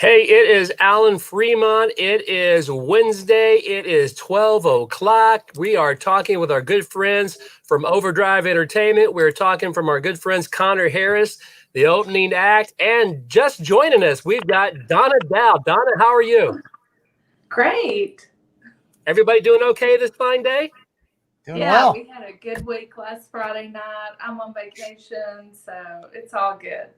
Hey, it is Alan Fremont. It is Wednesday. It is 12 o'clock. We are talking with our good friends from Overdrive Entertainment. We're talking from our good friends Connor Harris, the opening act, and just joining us, we've got Donna Dow. Donna, how are you? Great. Everybody doing okay this fine day? Doing well. We had a good week last Friday night. I'm on vacation, so it's all good.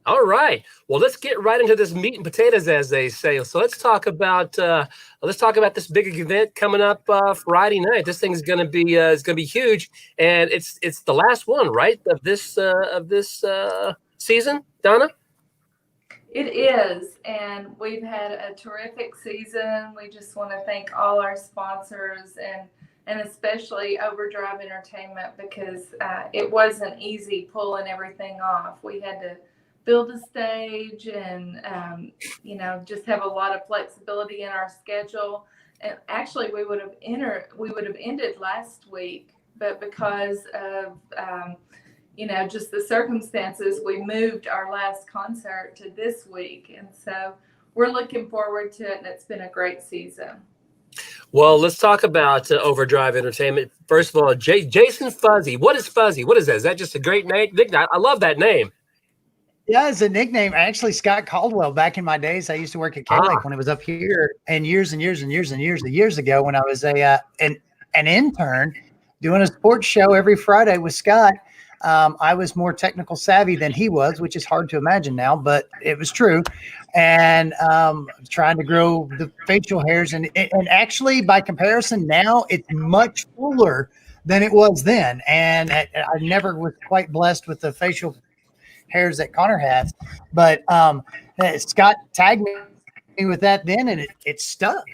All right. Well, let's get right into this meat and potatoes, as they say. So let's talk about this big event coming up Friday night. This thing is going to be huge, and it's the last one, right, of this season, Donna? It is, and we've had a terrific season. We just want to thank all our sponsors and especially Overdrive Entertainment because it wasn't easy pulling everything off. We had to build a stage and just have a lot of flexibility in our schedule. And actually we would have ended last week, but because of just the circumstances, we moved our last concert to this week, and so we're looking forward to it, and it's been a great season. Well, let's talk about Overdrive Entertainment. First of all, Jason Fuzzy. What is Fuzzy? What is that? Is that just a great name? I love that name. Yeah, it's a nickname. Actually, Scott Caldwell, back in my days, I used to work at K-Lake when it was up here, and years ago when I was an intern doing a sports show every Friday with Scott. I was more technical savvy than he was, which is hard to imagine now, but it was true. And trying to grow the facial hairs. And actually, by comparison, now it's much fuller than it was then. And I never was quite blessed with the facial hairs that Connor has, but Scott tagged me with that then, and it stuck.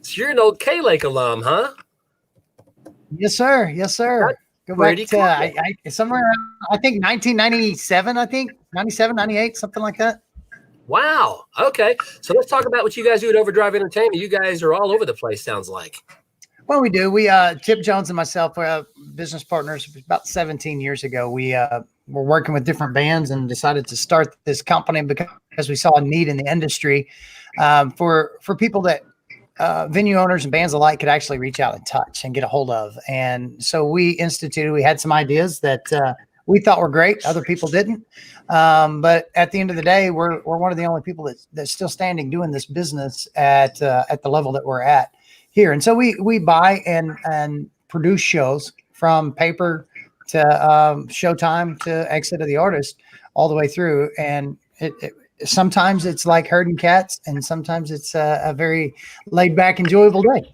So you're an old K-Lake alum, huh? Yes, sir. Yes, sir. Go back to I somewhere around, I think 1997, 97, 98, something like that. Wow. Okay. So let's talk about what you guys do at Overdrive Entertainment. You guys are all over the place, sounds like. Well, we do. We Chip Jones and myself are business partners about 17 years ago. We were working with different bands and decided to start this company because we saw a need in the industry for people that venue owners and bands alike could actually reach out and touch and get a hold of. And so we had some ideas that we thought were great. Other people didn't. But at the end of the day, we're one of the only people that's still standing doing this business at the level that we're at here. And so we buy and produce shows from paper to showtime to exit of the artist all the way through. And sometimes it's like herding cats, and sometimes it's a very laid back, enjoyable day.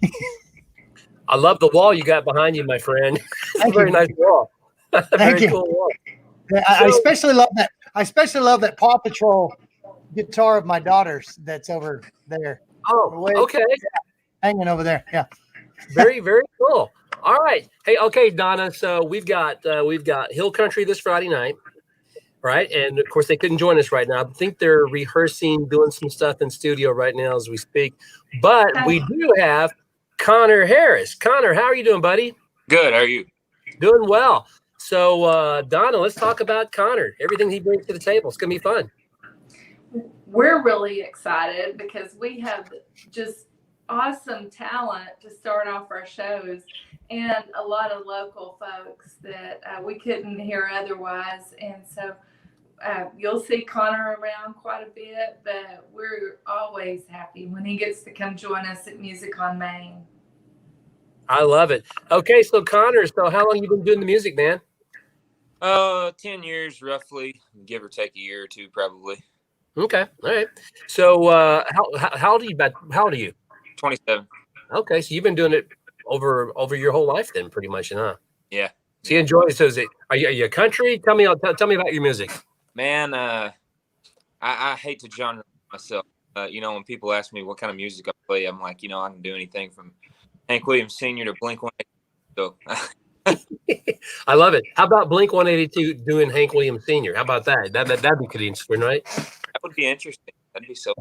I love the wall you got behind you, my friend. It's a very nice wall. Thank you. Cool wall. I especially love that Paw Patrol guitar of my daughter's that's over there. Oh, okay. Hanging over there. Yeah. Very, very cool. All right. Hey, okay, Donna. So we've got Hill Country this Friday night, right? And of course they couldn't join us right now. I think they're rehearsing, doing some stuff in studio right now as we speak. But we do have Connor Harris. Connor, how are you doing, buddy? Good. How are you? Doing well. So Donna, let's talk about Connor. Everything he brings to the table. It's gonna be fun. We're really excited because we have just awesome talent to start off our shows, and a lot of local folks that we couldn't hear otherwise. And so you'll see Connor around quite a bit, but we're always happy when he gets to come join us at Music on Main. I love it. Okay, so Connor, how long have you been doing the music, man? 10 years roughly, give or take a year or two, probably. Okay, all right. So how old are you? 27. Okay, so you've been doing it over your whole life then, pretty much, huh? Yeah. So you enjoy it. So are you a country? Tell me about your music. Man, I hate to genre myself. When people ask me what kind of music I play, I'm like, I can do anything from Hank Williams Sr. to Blink-182. So I love it. How about Blink-182 doing Hank Williams Sr.? How about that? That'd be pretty interesting, right? That would be interesting. That'd be so.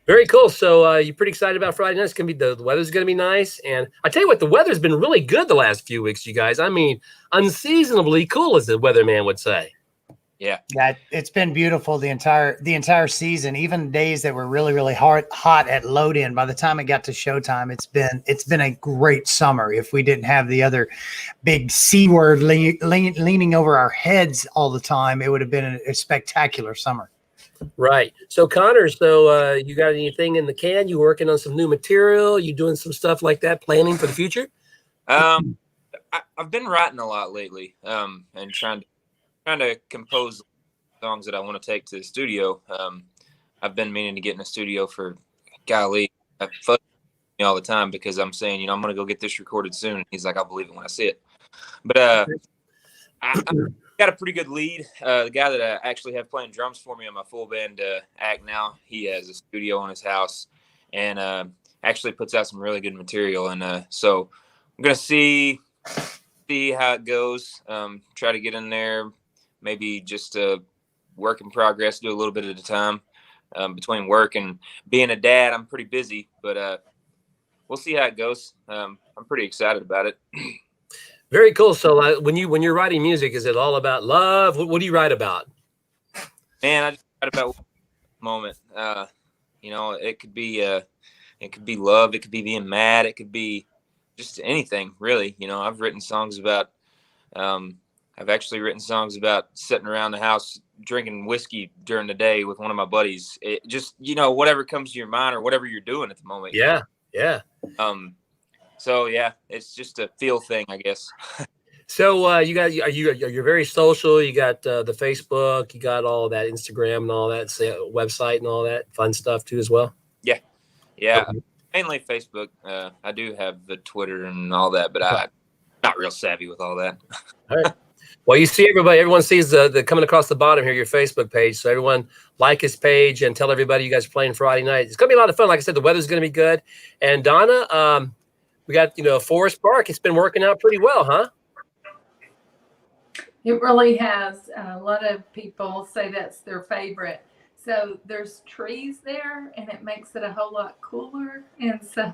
Very cool. So you're pretty excited about Friday night. It's gonna be the weather's gonna be nice, and I tell you what, the weather's been really good the last few weeks, you guys. I mean, unseasonably cool, as the weatherman would say. Yeah. Yeah, it's been beautiful the entire season. Even days that were really hot at load in. By the time it got to showtime, it's been a great summer. If we didn't have the other big C word leaning over our heads all the time, it would have been a spectacular summer. Right. So Connor, so you got anything in the can? You working on some new material? You doing some stuff like that? Planning for the future? I've been writing a lot lately, and trying to compose songs that I want to take to the studio. I've been meaning to get in the studio for golly. I fuss me all the time because I'm saying, I'm going to go get this recorded soon. And he's like, I'll believe it when I see it. But I got a pretty good lead. The guy that I actually have playing drums for me on my full band act now, he has a studio in his house and actually puts out some really good material. And so I'm going to see how it goes. Try to get in there, maybe just work in progress, do a little bit at a time. Between work and being a dad, I'm pretty busy, but we'll see how it goes. I'm pretty excited about it. Very cool. So when you're writing music, is it all about love? What do you write about? Man, I just write about the moment. It could be love, it could be being mad, it could be just anything really. I've written songs about I've actually written songs about sitting around the house drinking whiskey during the day with one of my buddies. It just, whatever comes to your mind or whatever you're doing at the moment. Yeah. Yeah. So yeah, it's just a feel thing, I guess. So you're very social. You got the Facebook, you got all that Instagram and all that website and all that fun stuff too as well. Yeah. Okay. Mainly Facebook. I do have the Twitter and all that, but I'm not real savvy with all that. All right. Well, you see everyone sees the coming across the bottom here, your Facebook page. So everyone like his page and tell everybody you guys are playing Friday night. It's going to be a lot of fun. Like I said, the weather's going to be good. And Donna, we got, Forest Park. It's been working out pretty well, huh? It really has. A lot of people say that's their favorite. So there's trees there and it makes it a whole lot cooler. And so,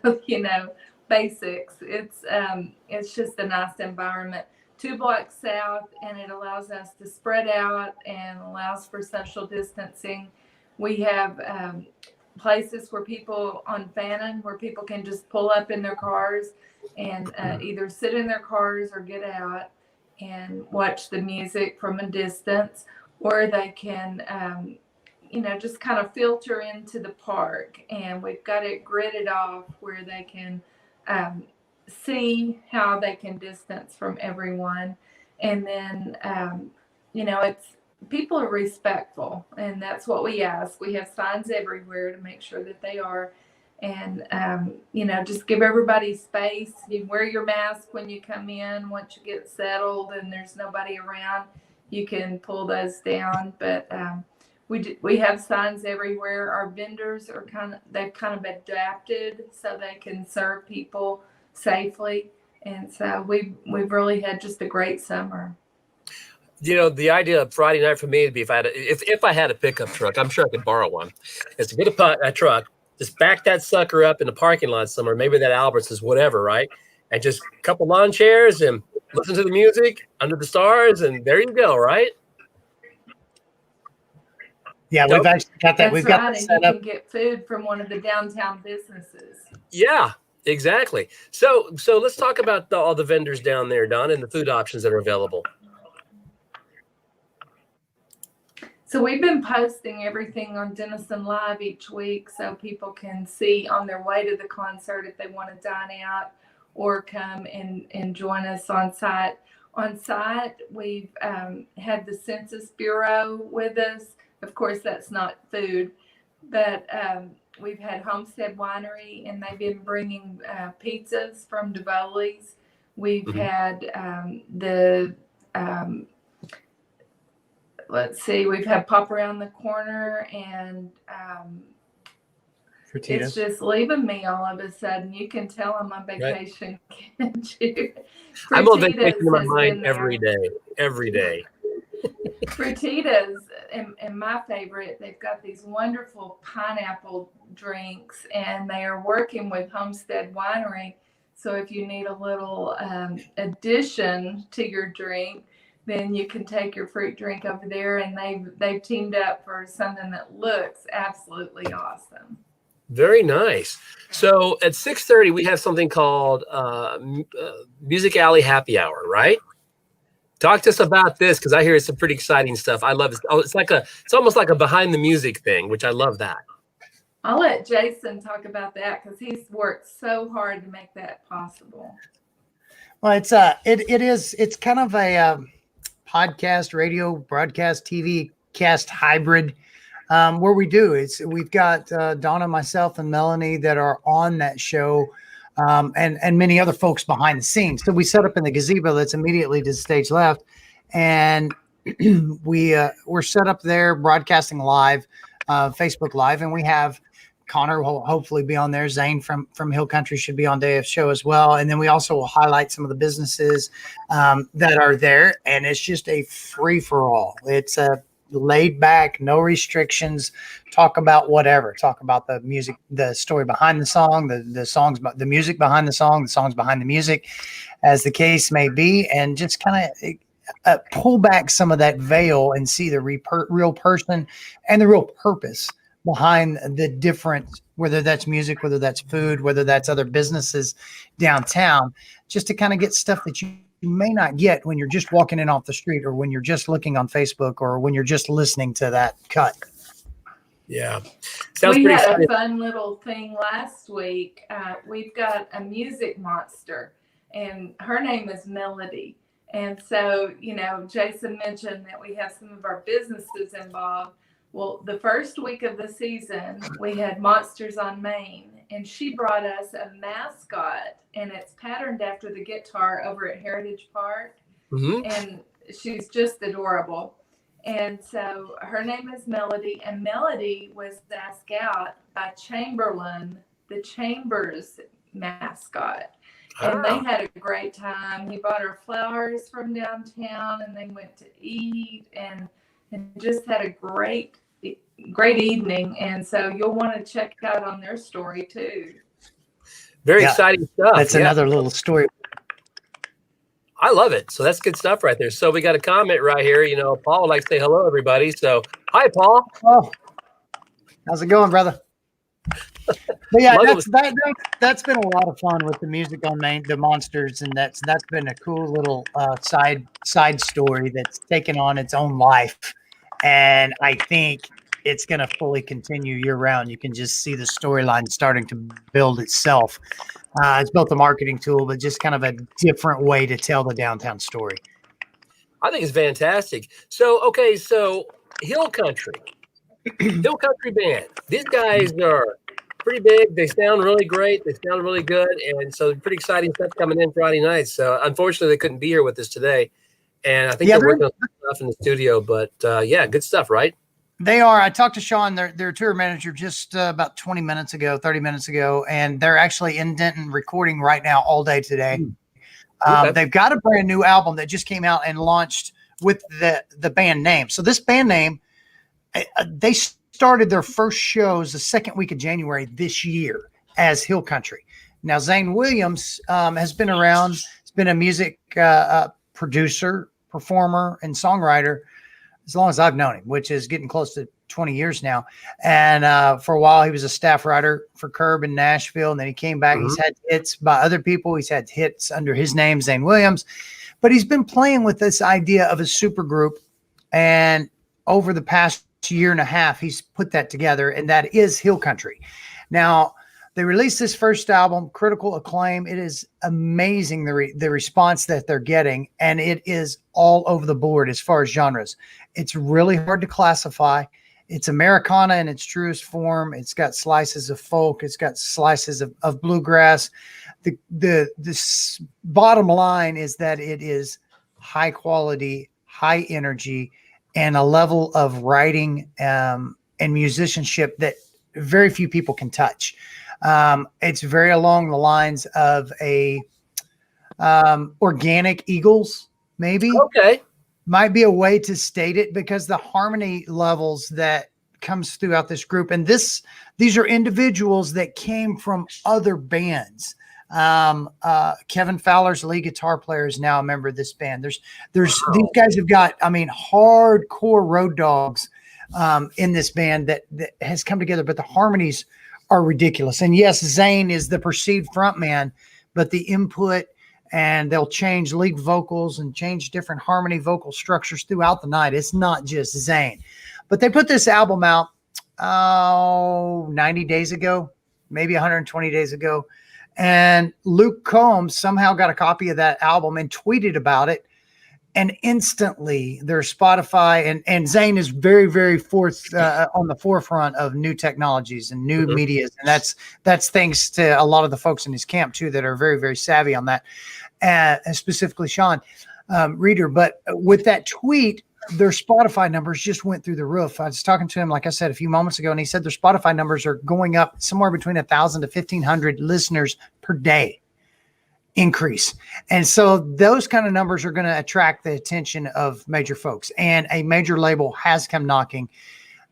basics. It's just a nice environment. 2 blocks south, and it allows us to spread out and allows for social distancing. We have places where people on Fannin, where people can just pull up in their cars and either sit in their cars or get out and watch the music from a distance, or they can, just kind of filter into the park. And we've got it gridded off where they can see how they can distance from everyone. And then, it's people are respectful, and that's what we ask. We have signs everywhere to make sure that they are. And, just give everybody space. You wear your mask when you come in. Once you get settled and there's nobody around, you can pull those down. But we have signs everywhere. Our vendors they've kind of adapted so they can serve people safely. And so we've really had just a great summer. The idea of Friday night for me would be if I had a pickup truck, I'm sure I could borrow one, is to get a truck, just back that sucker up in the parking lot somewhere, maybe that Albertsons, whatever, right? And just a couple lawn chairs and listen to the music under the stars, and there you go, right? Yeah, we've actually got that. That's We've right, got that and set you up. can get food from one of the downtown businesses. Yeah, exactly. So let's talk about all the vendors down there, Don, and the food options that are available. So we've been posting everything on Denison Live each week so people can see on their way to the concert if they want to dine out or come and join us on site. On site, we've had the Census Bureau with us. Of course, that's not food, but we've had Homestead Winery, and they've been bringing pizzas from Divoli's. We've had we've had Pop Around the Corner, and it's just leaving me all of a sudden. You can tell I'm on vacation. Can't you? I'm on vacation in my mind every day. Fertitas, and my favorite, they've got these wonderful pineapple drinks, and they are working with Homestead Winery. So if you need a little addition to your drink, then you can take your fruit drink over there, and they've teamed up for something that looks absolutely awesome. Very nice. So at 6:30, we have something called Music Alley Happy Hour, right? Talk to us about this, because I hear it's some pretty exciting stuff. I love it. Oh, it's almost like a behind the music thing, which I love that. I'll let Jason talk about that because he's worked so hard to make that possible. Well, it's kind of a podcast, radio, broadcast, TV cast hybrid. Where we've got Donna, myself, and Melanie that are on that show, and many other folks behind the scenes. So we set up in the gazebo that's immediately to the stage left, and we're set up there broadcasting live, Facebook Live, and we have Connor will hopefully be on there. Zane from Hill Country should be on day of show as well. And then we also will highlight some of the businesses that are there. And it's just a free for all. It's a laid back, no restrictions, talk about whatever, talk about the music, the story behind the song, the songs, the music behind the song, the songs behind the music, as the case may be. And just kind of pull back some of that veil and see the real person and the real purpose behind the different, whether that's music, whether that's food, whether that's other businesses downtown, just to kind of get stuff that you may not get when you're just walking in off the street, or when you're just looking on Facebook, or when you're just listening to that cut. Yeah. We had a fun little thing last week. We've got a music monster, and her name is Melody. And so, Jason mentioned that we have some of our businesses involved. Well, the first week of the season, we had Monsters on Main, and she brought us a mascot, and it's patterned after the guitar over at Heritage Park. Mm-hmm. And she's just adorable. And so her name is Melody, and Melody was asked out by Chamberlain, the Chambers mascot. And they had a great time. He bought her flowers from downtown, and they went to eat and just had a great evening. And so you'll want to check out on their story too. Very exciting stuff. That's another little story. I love it. So that's good stuff right there. So we got a comment right here. Paul would like to say hello, everybody. So hi, Paul. Oh, how's it going, brother? But yeah, that's been a lot of fun with the music on Main, the Monsters, and that's been a cool little side story that's taken on its own life, and I think it's going to fully continue year round. You can just see the storyline starting to build itself. It's built a marketing tool, but just kind of a different way to tell the downtown story. I think it's fantastic. So Hill Country Band. These guys are pretty big. They sound really great. They sound really good. And so pretty exciting stuff coming in Friday night. So unfortunately, they couldn't be here with us today. And I think they're working on some stuff in the studio. But good stuff, right? They are. I talked to Sean, their tour manager, just about 30 minutes ago, and they're actually in Denton recording right now all day today. Okay. They've got a brand new album that just came out and launched with the band name. So this band name, they started their first shows the second week of January this year as Hill Country. Now, Zane Williams has been around. He's been a music producer, performer, and songwriter as long as I've known him, which is getting close to 20 years now. And for a while, he was a staff writer for Curb in Nashville, and then he came back. Mm-hmm. He's had hits by other people. He's had hits under his name, Zane Williams. But he's been playing with this idea of a super group, and over the past year and a half, he's put that together, and that is Hill Country. Now, they released this first album, critical acclaim. It is amazing, the response that they're getting, and it is all over the board as far as genres. It's really hard to classify. It's Americana in its truest form. It's got slices of folk. It's got slices of bluegrass. The bottom line is that it is high quality, high energy, and a level of writing and musicianship that very few people can touch. It's very along the lines of a organic Eagles, maybe. Okay. Might be a way to state it, because the harmony levels that comes throughout this group, and these are individuals that came from other bands. Kevin Fowler's lead guitar player is now a member of this band. There's these guys have got, I mean, hardcore road dogs in this band that has come together, but the harmonies are ridiculous. And yes, Zane is the perceived front man, but the input, and they'll change lead vocals and change different harmony vocal structures throughout the night. It's not just Zane. But they put this album out 90 days ago, maybe 120 days ago. And Luke Combs somehow got a copy of that album and tweeted about it. And instantly their Spotify and Zane is very, very on the forefront of new technologies and new medias. And that's thanks to a lot of the folks in his camp too, that are very, very savvy on that. And specifically Sean Reeder. But with that tweet, their Spotify numbers just went through the roof. I was talking to him, like I said, a few moments ago, and he said their Spotify numbers are going up somewhere between 1,000 to 1,500 listeners per day increase. And so those kind of numbers are going to attract the attention of major folks, and a major label has come knocking.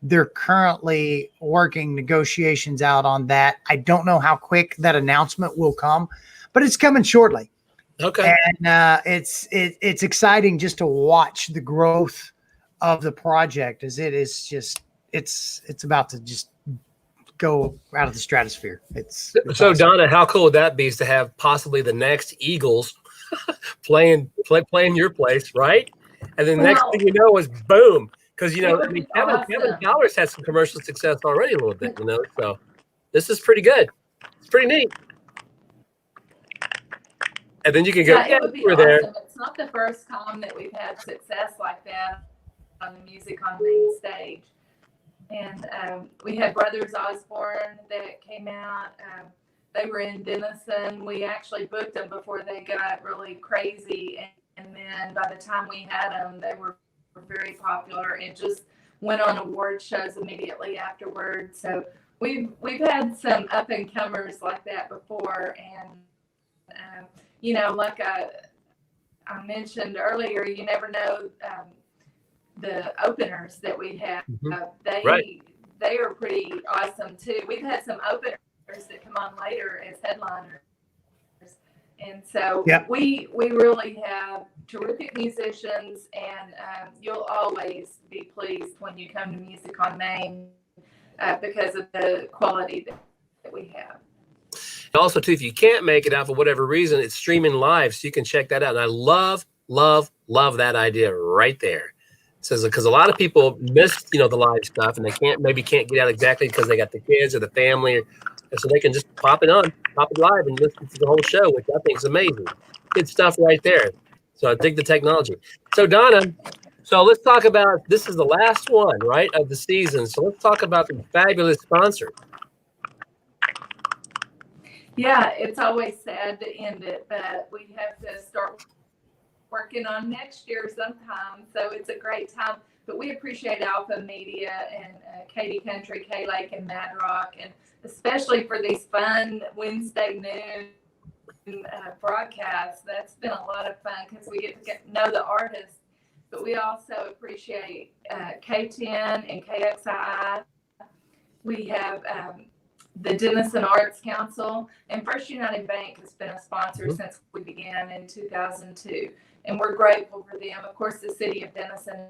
They're currently working negotiations out on that. I don't know how quick that announcement will come, but it's coming shortly. Okay. And it's exciting just to watch the growth of the project, as it is just, it's about to just go out of the stratosphere. It's so awesome. Donna, how cool would that be, is to have possibly the next Eagles playing your place, right? And then the next thing you know is boom. Because, you know, I mean, Kevin Fowler's had some commercial success already a little bit, you know, so this is pretty good. It's pretty neat. And then you can go, it would be we're awesome. there. It's not the first time that we've had success like that on the Music on Main stage. And we had Brothers Osborne that came out. They were in Denison. We actually booked them before they got really crazy. And then by the time we had them, they were very popular and just went on award shows immediately afterwards. So we've had some up and comers like that before. And you know, like I mentioned earlier, you never know the openers that we have. They are pretty awesome too. We've had some openers that come on later as headliners. And so we really have terrific musicians, and you'll always be pleased when you come to Music on Main because of the quality that we have. Also, too, if you can't make it out for whatever reason, it's streaming live, so you can check that out. And I love that idea right there. Says because a lot of people miss, you know, the live stuff, and they can't get out exactly because they got the kids or the family, and so they can just pop it live and listen to the whole show, which I think is amazing. Good stuff right there. So I dig the technology. So Donna, so let's talk about, this is the last one, right, of the season. So let's talk about the fabulous sponsor. Yeah, it's always sad to end it, but we have to start working on next year sometime. So it's a great time. But we appreciate Alpha Media and Katy Country, K-Lake, and Mad Rock, and especially for these fun Wednesday noon broadcasts. That's been a lot of fun because we get to know the artists. But we also appreciate K10 and KXII. We have the Denison Arts Council, and First United Bank has been a sponsor since we began in 2002, and we're grateful for them. Of course, the City of Denison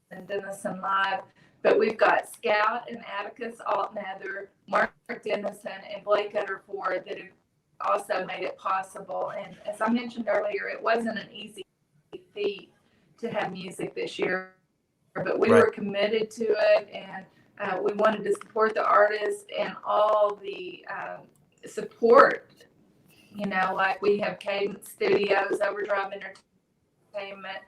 and Denison Live, but we've got Scout and Atticus Altnether, Mark Denison, and Blake Utterford that have also made it possible. And as I mentioned earlier, it wasn't an easy feat to have music this year, but we were committed to it, and we wanted to support the artists and all the support, you know, like we have Cadence Studios, Overdrive Entertainment.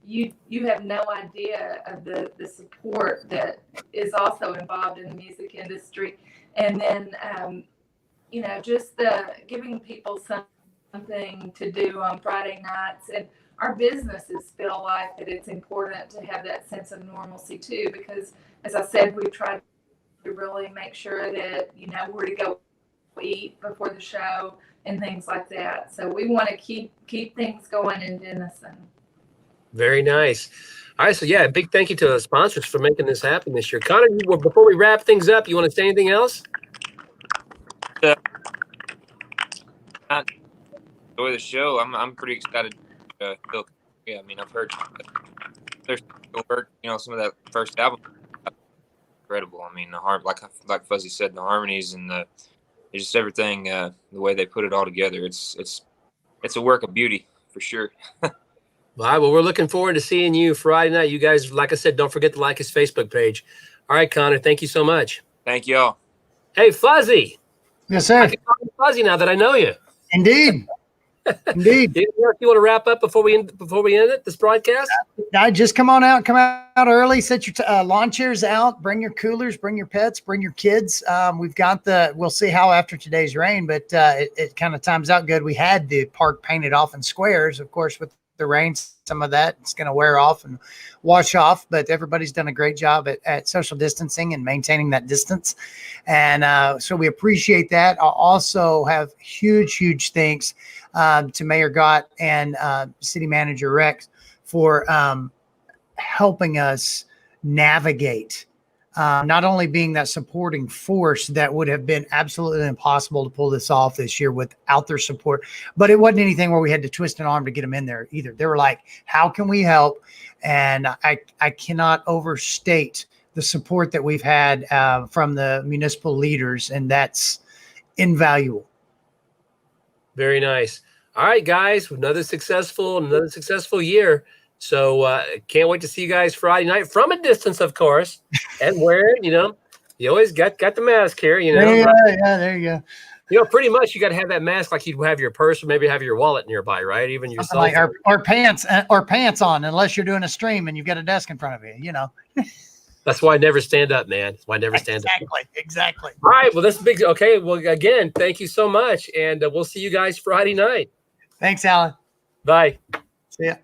You have no idea of the support that is also involved in the music industry. And then, you know, just giving people something to do on Friday nights. And our businesses feel like that it's important to have that sense of normalcy too, because as I said, we tried to really make sure that, you know, where to go eat before the show and things like that. So we want to keep things going in Denison. Very nice. All right, so yeah, big thank you to the sponsors for making this happen this year. Connor, before we wrap things up, you want to say anything else? the show. I'm pretty excited. Yeah, I mean, I've heard there's work. Some of that first album, incredible. I mean, like Fuzzy said, the harmonies and just everything, the way they put it all together. It's a work of beauty for sure. All right. Well, we're looking forward to seeing you Friday night. You guys, like I said, don't forget to like his Facebook page. All right, Connor. Thank you so much. Thank y'all. Hey, Fuzzy. Yes, sir. I can call you Fuzzy now that I know you. Indeed. Indeed. Do you want to wrap up before we end it, this broadcast? Just come out early, set your lawn chairs out, bring your coolers, bring your pets, bring your kids. We'll see how after today's rain, but it kind of times out good. We had the park painted off in squares, of course, with the rain, some of that it's going to wear off and wash off, but everybody's done a great job at social distancing and maintaining that distance. And so we appreciate that. I'll also have huge thanks to Mayor Gott and City Manager Rex for helping us navigate, not only being that supporting force that would have been absolutely impossible to pull this off this year without their support, but it wasn't anything where we had to twist an arm to get them in there either. They were like, how can we help? And I cannot overstate the support that we've had from the municipal leaders, and that's invaluable. Very nice. All right, guys, another successful year. So can't wait to see you guys Friday night from a distance, of course, and wearing, you always got the mask here, Yeah, there you go. Pretty much you got to have that mask like you'd have your purse or maybe have your wallet nearby, right? Even your cell like phone. or pants on, unless you're doing a stream and you've got a desk in front of you, That's why I never stand up, man. That's why I never stand up. Exactly. All right, well, that's big. Okay, well, again, thank you so much, and we'll see you guys Friday night. Thanks, Alan. Bye. See ya.